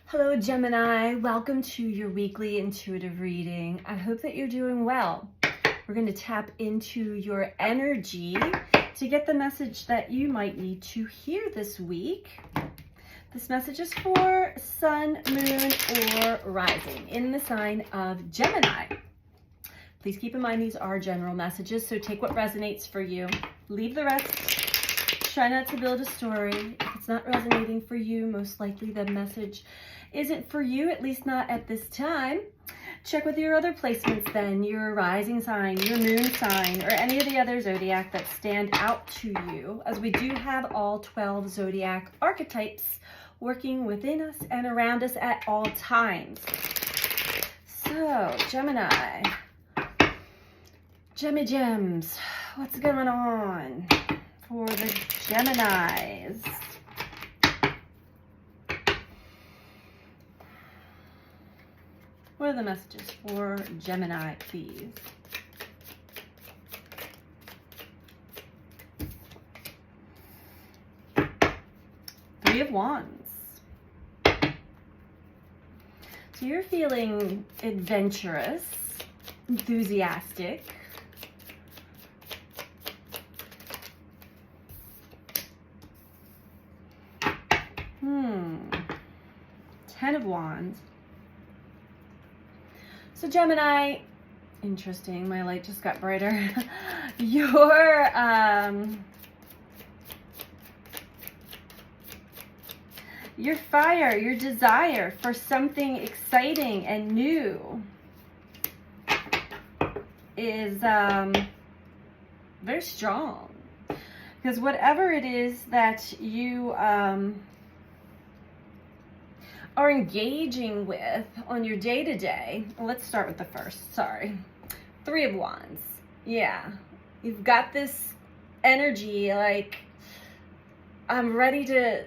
Hello Gemini, welcome to your weekly intuitive reading. I hope that you're doing well. We're going to tap into your energy to get the message that you might need to hear this week. This message is for Sun, Moon, or Rising in the sign of Gemini. Please keep in mind these are general messages, so take what resonates for you. Leave the rest. Try not to build a story. If it's not resonating for you, most likely the message isn't for you, at least not at this time. Check with your other placements then, your rising sign, your moon sign, or any of the other zodiac that stand out to you, as we do have all 12 zodiac archetypes working within us and around us at all times. So, Gemini, Gems, what's going on for the Geminis? What are the messages for Gemini, please? Three of Wands. So you're feeling adventurous, enthusiastic. Ten of Wands. So Gemini, interesting, my light just got brighter. Your fire, your desire for something exciting and new is very strong. Because whatever it is that you are engaging with on your day-to-day, let's start with the first, sorry. Three of Wands. Yeah, you've got this energy like, I'm ready to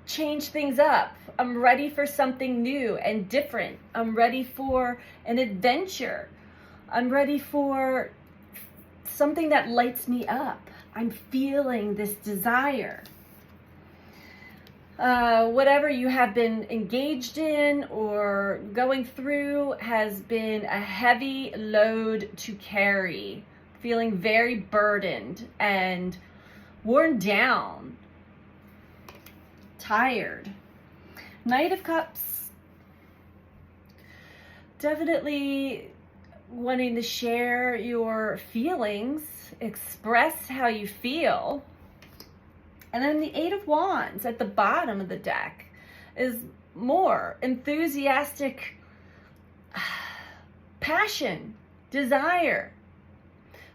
change things up. I'm ready for something new and different. I'm ready for an adventure. I'm ready for something that lights me up. I'm feeling this desire. Whatever you have been engaged in or going through has been a heavy load to carry. Feeling very burdened and worn down. Tired. Knight of Cups. Definitely wanting to share your feelings, express how you feel. And then the Eight of Wands at the bottom of the deck is more enthusiastic passion, desire.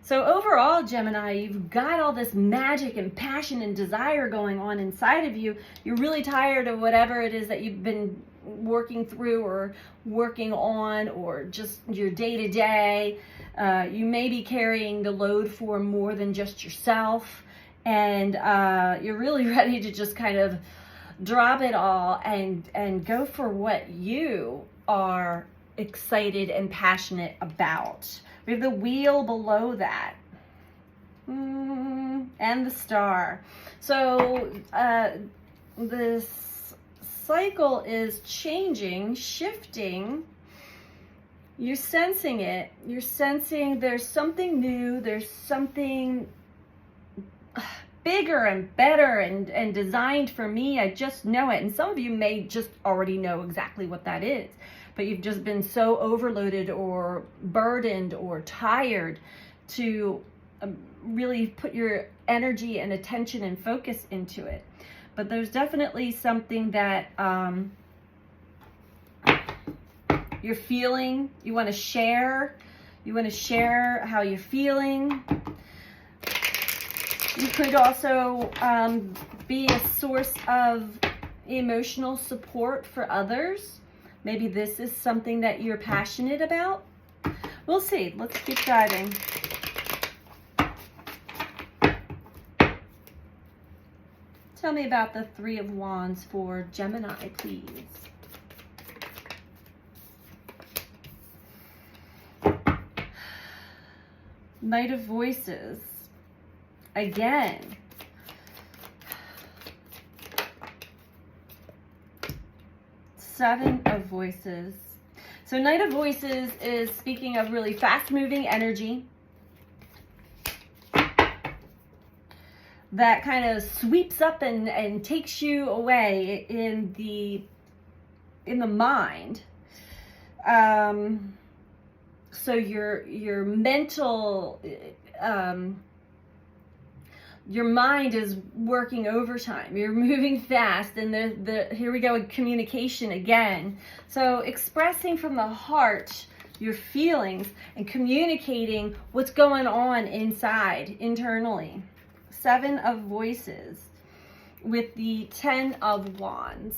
So overall, Gemini, you've got all this magic and passion and desire going on inside of you. You're really tired of whatever it is that you've been working through or working on, or just your day-to-day. You may be carrying the load for more than just yourself. And you're really ready to just kind of drop it all and go for what you are excited and passionate about. We have the Wheel below that. And the Star. So this cycle is changing, shifting. You're sensing it. You're sensing there's something new. There's something bigger and better and designed for me. I just know it. And some of you may just already know exactly what that is, but you've just been so overloaded or burdened or tired to really put your energy and attention and focus into it. But there's definitely something that you're feeling, you want to share. You want to share how you're feeling. You could also be a source of emotional support for others. Maybe this is something that you're passionate about. We'll see. Let's keep diving. Tell me about the Three of Wands for Gemini, please. Knight of Voices. Again. Seven of Voices. So Knight of Voices is speaking of really fast-moving energy that kind of sweeps up and takes you away in the mind. So your mental, your mind is working overtime. You're moving fast, and here we go with communication again. So expressing from the heart your feelings and communicating what's going on inside, internally. Seven of Voices with the 10 of Wands.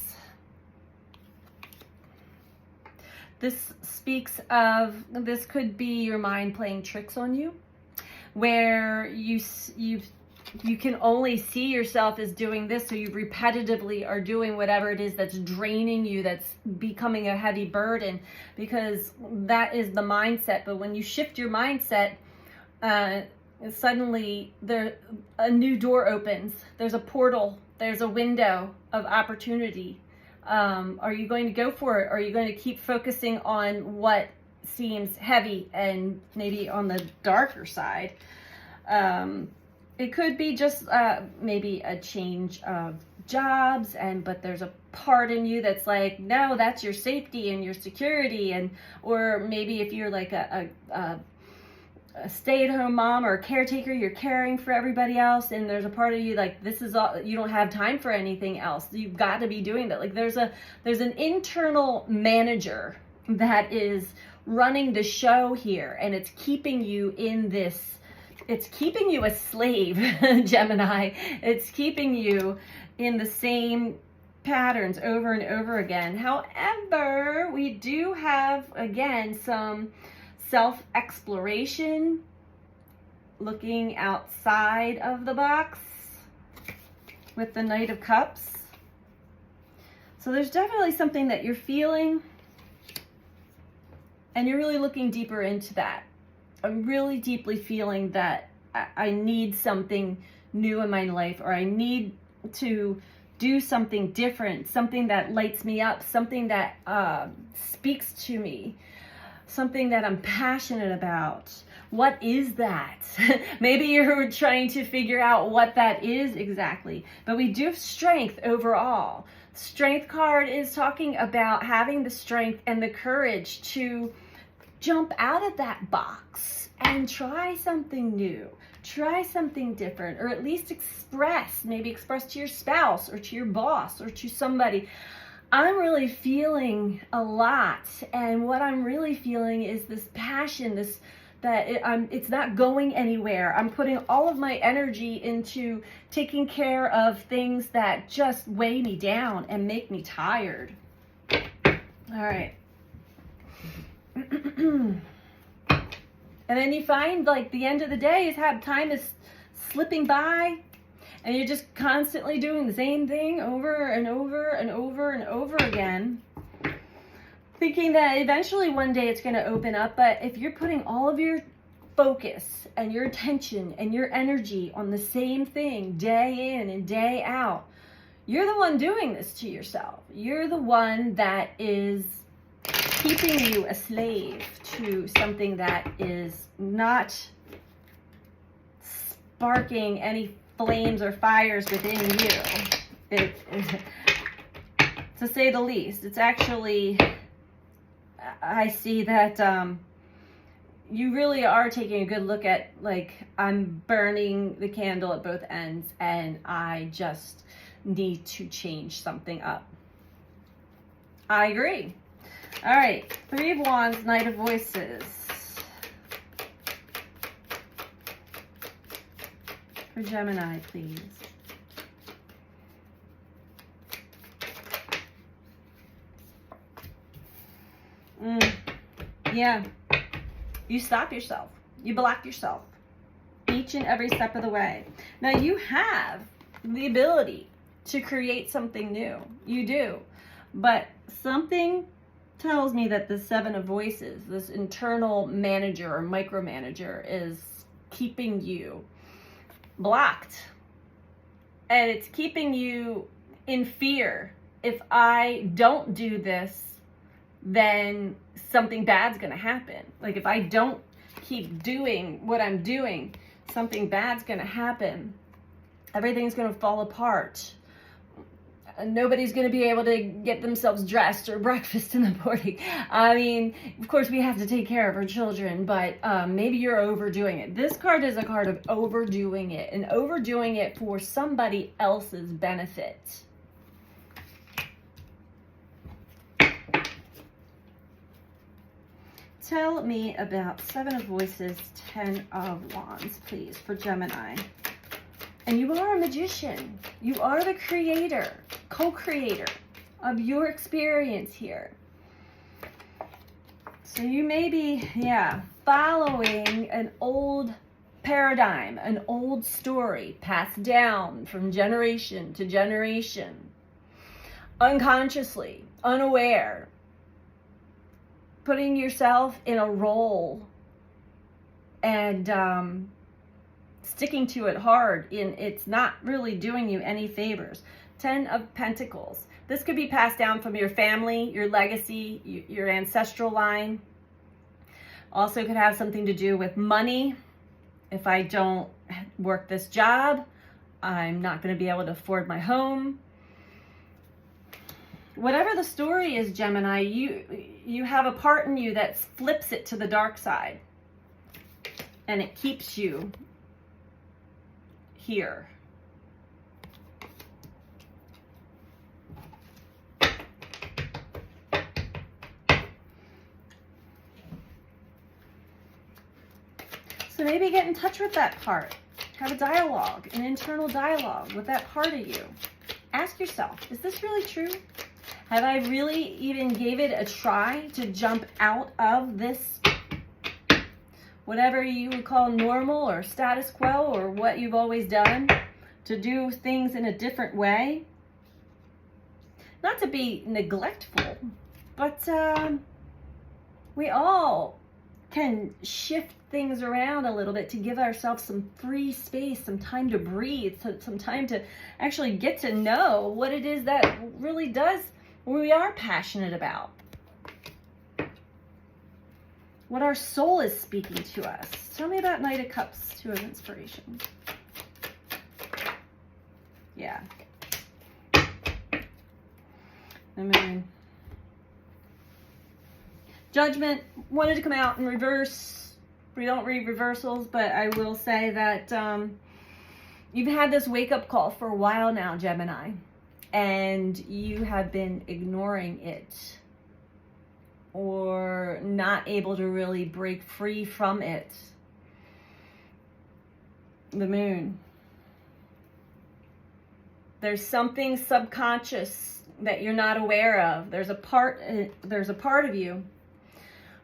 This speaks of, this could be your mind playing tricks on you, where you can only see yourself as doing this, so you repetitively are doing whatever it is that's draining you, that's becoming a heavy burden, because that is the mindset. But when you shift your mindset, suddenly a new door opens. There's a portal. There's a window of opportunity. Are you going to go for it? Or are you going to keep focusing on what seems heavy and maybe on the darker side? It could be just maybe a change of jobs, but there's a part in you that's like, no, that's your safety and your security. Or maybe if you're like a stay-at-home mom or a caretaker, you're caring for everybody else, and there's a part of you like, this is all, you don't have time for anything else. You've got to be doing that. Like there's an internal manager that is running the show here, and it's keeping you in this, it's keeping you a slave, Gemini. It's keeping you in the same patterns over and over again. However, we do have, again, some self-exploration, looking outside of the box with the Knight of Cups. So there's definitely something that you're feeling, and you're really looking deeper into that. I'm really deeply feeling that I need something new in my life, or I need to do something different, something that lights me up, something that speaks to me, something that I'm passionate about. What is that? Maybe you're trying to figure out what that is exactly. But we do have strength overall. Strength card is talking about having the strength and the courage to jump out of that box and try something new, try something different, or at least maybe express to your spouse or to your boss or to somebody. I'm really feeling a lot, and what I'm really feeling is this passion, it's not going anywhere. I'm putting all of my energy into taking care of things that just weigh me down and make me tired. All right. And then you find like the end of the day is how time is slipping by, and you're just constantly doing the same thing over and over and over and over again, thinking that eventually one day it's going to open up. But if you're putting all of your focus and your attention and your energy on the same thing day in and day out, you're the one doing this to yourself. You're the one that is keeping you a slave to something that is not sparking any flames or fires within you, to say the least. It's actually, I see that you really are taking a good look at, like, I'm burning the candle at both ends, and I just need to change something up. I agree. All right, Three of Wands, Knight of Voices. For Gemini, please. Yeah. You stop yourself. You block yourself each and every step of the way. Now, you have the ability to create something new. You do. But something tells me that the Seven of Voices, this internal manager or micromanager, is keeping you blocked. And it's keeping you in fear if I don't do this, then something bad's going to happen. Like if I don't keep doing what I'm doing, something bad's going to happen. Everything's going to fall apart. Nobody's going to be able to get themselves dressed or breakfast in the morning. I mean, of course, we have to take care of our children, but maybe you're overdoing it. This card is a card of overdoing it, and overdoing it for somebody else's benefit. Tell me about Seven of Voices, Ten of Wands, please, for Gemini. And you are a magician. You are the creator, co-creator of your experience here. So you may be, following an old paradigm, an old story passed down from generation to generation, unconsciously, unaware, putting yourself in a role and sticking to it hard, it's not really doing you any favors. 10 of Pentacles. This could be passed down from your family, your legacy, your ancestral line. Also could have something to do with money. If I don't work this job, I'm not going to be able to afford my home. Whatever the story is, Gemini, you have a part in you that flips it to the dark side. And it keeps you here. So maybe get in touch with that part. Have a dialogue, an internal dialogue with that part of you. Ask yourself, is this really true? Have I really even gave it a try to jump out of this, whatever you would call normal or status quo or what you've always done, to do things in a different way? Not to be neglectful, but we all can shift things around a little bit to give ourselves some free space, some time to breathe, some time to actually get to know what it is that really does, we are passionate about. What our soul is speaking to us. Tell me about Knight of Cups, Two of Inspiration. Yeah. I mean, Judgment wanted to come out in reverse. We don't read reversals, but I will say that you've had this wake-up call for a while now, Gemini, and you have been ignoring it or not able to really break free from it. The Moon. There's something subconscious that you're not aware of. There's a part of you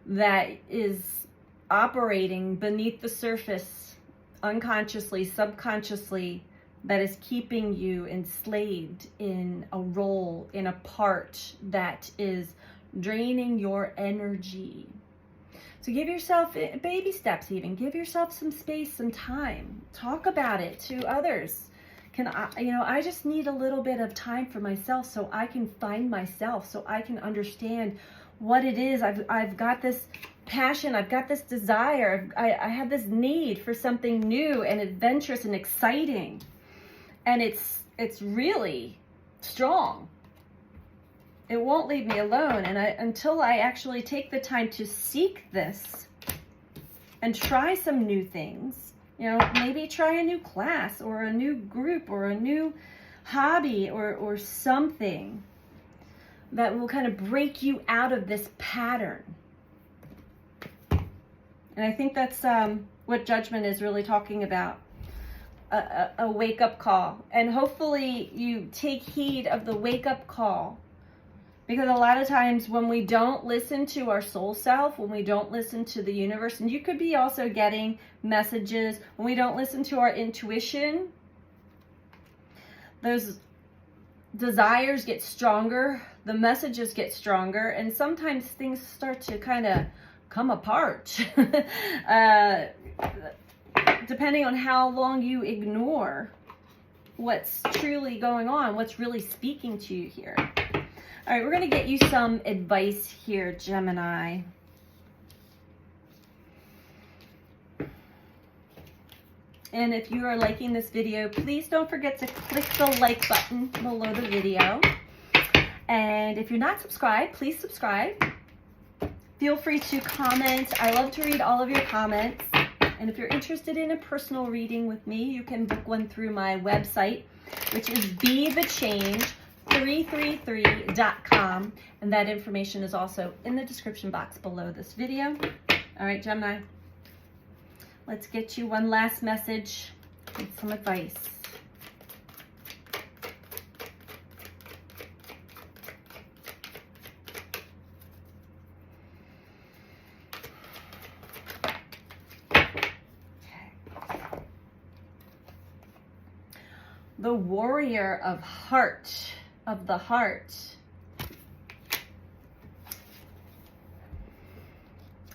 that is operating beneath the surface, unconsciously, subconsciously, that is keeping you enslaved in a role, in a part that is draining your energy. So give yourself baby steps, even give yourself some space, some time. Talk about it to others. I just need a little bit of time for myself so I can find myself, so I can understand what it is. I've got this passion, I've got this desire, I have this need for something new and adventurous and exciting. And it's really strong. It won't leave me alone. And until I actually take the time to seek this and try some new things, maybe try a new class or a new group or a new hobby or something that will kind of break you out of this pattern. And I think that's what Judgment is really talking about. A wake-up call. And hopefully you take heed of the wake-up call. Because a lot of times when we don't listen to our soul self, when we don't listen to the universe, and you could be also getting messages, when we don't listen to our intuition, those desires get stronger, the messages get stronger, and sometimes things start to kind of come apart. Depending on how long you ignore what's truly going on, what's really speaking to you here. All right, we're going to get you some advice here, Gemini. And if you are liking this video, please don't forget to click the like button below the video. And if you're not subscribed, please subscribe. Feel free to comment. I love to read all of your comments. And if you're interested in a personal reading with me, you can book one through my website, which is BeTheChange333.com. And that information is also in the description box below this video. All right, Gemini, let's get you one last message and some advice. The warrior of the heart. You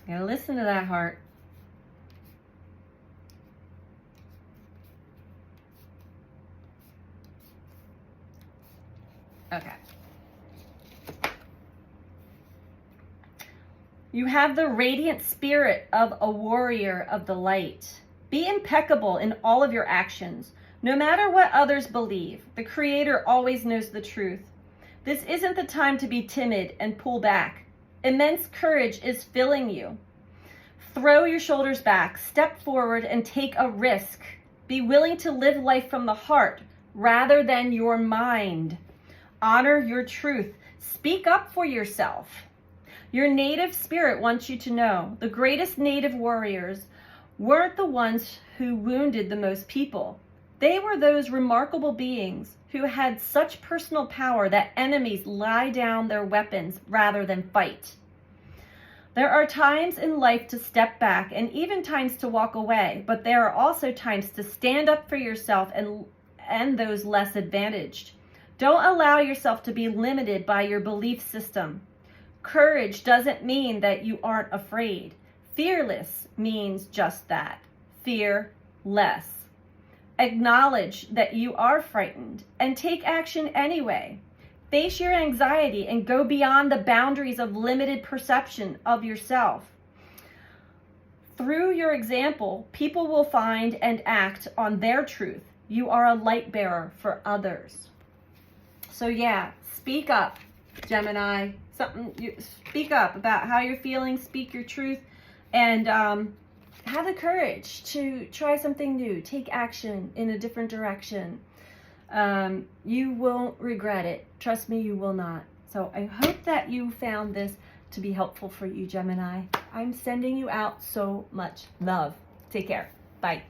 gotta listen to that heart. Okay. You have the radiant spirit of a warrior of the light. Be impeccable in all of your actions. No matter what others believe, the Creator always knows the truth. This isn't the time to be timid and pull back. Immense courage is filling you. Throw your shoulders back, step forward, and take a risk. Be willing to live life from the heart rather than your mind. Honor your truth. Speak up for yourself. Your native spirit wants you to know the greatest native warriors weren't the ones who wounded the most people. They were those remarkable beings who had such personal power that enemies lie down their weapons rather than fight. There are times in life to step back and even times to walk away, but there are also times to stand up for yourself and those less advantaged. Don't allow yourself to be limited by your belief system. Courage doesn't mean that you aren't afraid. Fearless means just that. Fearless. Acknowledge that you are frightened and take action anyway. Face your anxiety and go beyond the boundaries of limited perception of yourself. Through your example, people will find and act on their truth. You are a light bearer for others. So yeah, speak up, Gemini. Speak up about how you're feeling, speak your truth, and have the courage to try something new. Take action in a different direction. You won't regret it. Trust me, you will not. So I hope that you found this to be helpful for you, Gemini. I'm sending you out so much love. Take care. Bye.